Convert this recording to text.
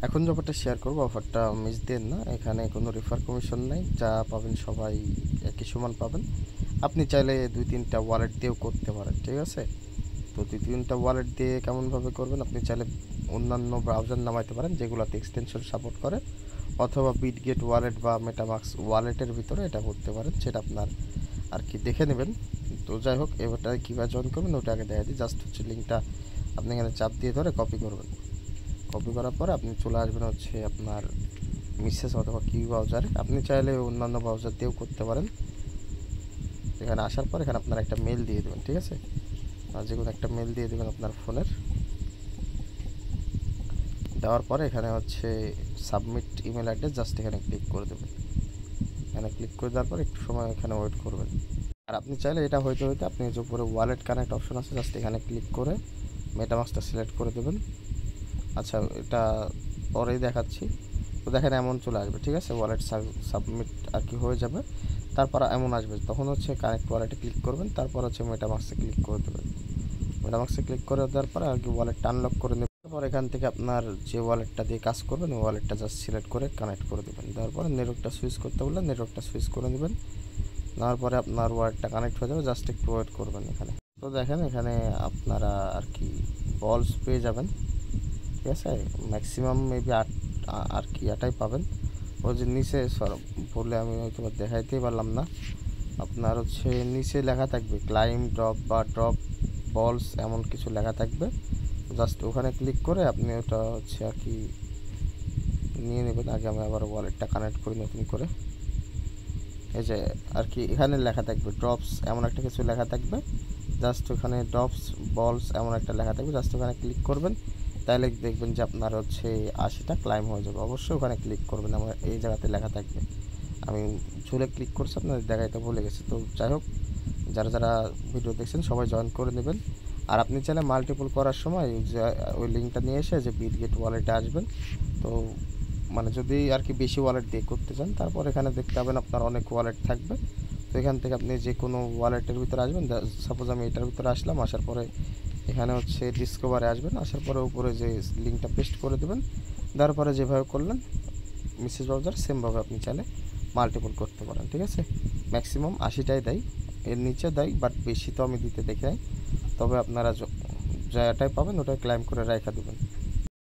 এখন যে অফারটা শেয়ার করবো, অফারটা মিস দেন না। এখানে কোনো রেফার কমিশন নাই, যা পাবেন সবাই একই সমান পাবেন। আপনি চাইলে 2-3টা ওয়ালেট দিয়েও করতে পারেন, ঠিক আছে? তো 2-3টা ওয়ালেট দিয়ে কেমনভাবে করবেন, আপনি চাইলে অন্যান্য ব্রাউজার নামাইতে পারেন যেগুলোতে এক্সটেনশন সাপোর্ট করে, অথবা বিটগেট ওয়ালেট বা মেটামাক্স ওয়ালেটের ভিতরে এটা করতে পারেন, সেটা আপনার আর কি দেখে নেবেন। তো যাই হোক, এবারটা কীভাবে জয়েন করবেন ওটা আগে দেখা দিই। জাস্ট হচ্ছে লিঙ্কটা আপনি এখানে চাপ দিয়ে ধরে কপি করবেন। কপি করার পরে আপনি চলে আসবেন হচ্ছে আপনার মিসেস অথবা কিউ ব্রাউজারে। আপনি চাইলে অন্যান্য ব্রাউজার দিয়েও করতে পারেন। এখানে আসার পর এখানে আপনার একটা মেল দিয়ে দেবেন, ঠিক আছে? যে কোনো একটা মেল দিয়ে দেবেন আপনার ফোনের। দেওয়ার পরে এখানে হচ্ছে সাবমিট ইমেল অ্যাড্রেস, জাস্ট এখানে ক্লিক করে দেবেন। এখানে ক্লিক করে দেওয়ার পর একটু সময় এখানে ওয়েট করবেন। আর আপনি চাইলে এটা হইতে হইতে আপনি যে উপরে ওয়ালেট কানেক্ট অপশন আছে, জাস্ট এখানে ক্লিক করে মেটামাক্সটা সিলেক্ট করে দেবেন। আচ্ছা, এটা পরেই দেখাচ্ছি। তো দেখেন এমন চলে আসবে, ঠিক আছে? ওয়ালেট সাবমিট আর কি হয়ে যাবে। তারপর এমন আসবে, তখন হচ্ছে কানেক্ট ওয়ালেটে ক্লিক করবেন, তারপর হচ্ছে মেটামাক্সে ক্লিক করে দেবেন। মেটামাক্সে ক্লিক করে দেওয়ার পরে আর কি ওয়ালেটটা আনলক করে নেবেন। তারপর এখান থেকে আপনার যে ওয়ালেটটা দিয়ে কাজ করবেন ওই ওয়ালেটটা জাস্ট সিলেক্ট করে কানেক্ট করে দেবেন। দেওয়ার পরে নেটওয়ার্কটা সুইচ করতে বললে নেটওয়ার্কটা সুইচ করে নেবেন। নেওয়ার পরে আপনার ওয়ালেটটা কানেক্ট হয়ে যাবে, জাস্ট একটু ওয়েট করবেন এখানে। তো দেখেন এখানে আপনারা আর কি বলস পেয়ে যাবেন, ঠিক আছে? ম্যাক্সিমাম মেবি 8 আর কি 8টাই পাবেন। ওই যে নিচে বললে আমি হয়তো দেখাইতেই পারলাম না। আপনার হচ্ছে নিচে লেখা থাকবে ক্লাইম ড্রপ বা ড্রপ বলস, এমন কিছু লেখা থাকবে। জাস্ট ওখানে ক্লিক করে আপনি ওটা হচ্ছে আর কি নিয়ে নেবেন। আগে আমি আবার ওয়ালেটটা কানেক্ট করি নতুন করে। এই যে আর কি এখানে লেখা থাকবে ড্রপস, এমন একটা কিছু লেখা থাকবে। জাস্ট ওখানে ড্রপস বলস এমন একটা লেখা থাকবে, জাস্ট ওখানে ক্লিক করবেন। তাহলে দেখবেন যে আপনার হচ্ছে 80টা ক্লাইম হয়ে যাবে। অবশ্যই ওখানে ক্লিক করবেন, আমার এই জায়গাতে লেখা থাকবে। আমি ঝুলে ক্লিক করছি, আপনাদের দেখাইতে ভুলে গেছি। তো যাই হোক, যারা যারা ভিডিও দেখছেন সবাই জয়েন করে নেবেন। আর আপনি চাইলে মাল্টিপল করার সময় যে ওই লিঙ্কটা নিয়ে এসে যে বিটগেট ওয়ালেটে আসবেন। তো মানে যদি আর কি বেশি ওয়ালেট দিয়ে করতে চান, তারপর এখানে দেখতে পাবেন আপনার অনেক ওয়ালেট থাকবে। তো এখান থেকে আপনি যে কোনো ওয়ালেটের ভিতরে আসবেন। সাপোজ আমি এটার ভিতরে আসলাম, আসার পরে এখানে হচ্ছে ডিসকভারে আসবেন। আসার পরে উপরে যে লিঙ্কটা পেস্ট করে দেবেন। দেওয়ার পরে যেভাবে করলেন মিসেস ব্রাউজার, সেমভাবে আপনি চাইলে মাল্টিপল করতে পারেন, ঠিক আছে? ম্যাক্সিমাম 80টাই দেয়, এর নিচে দেয়, বাট বেশি তো আমি দিতে দেখি নাই। তবে আপনারা যেটাই পাবেন ওটাই ক্লাইম করে রাখা দেবেন।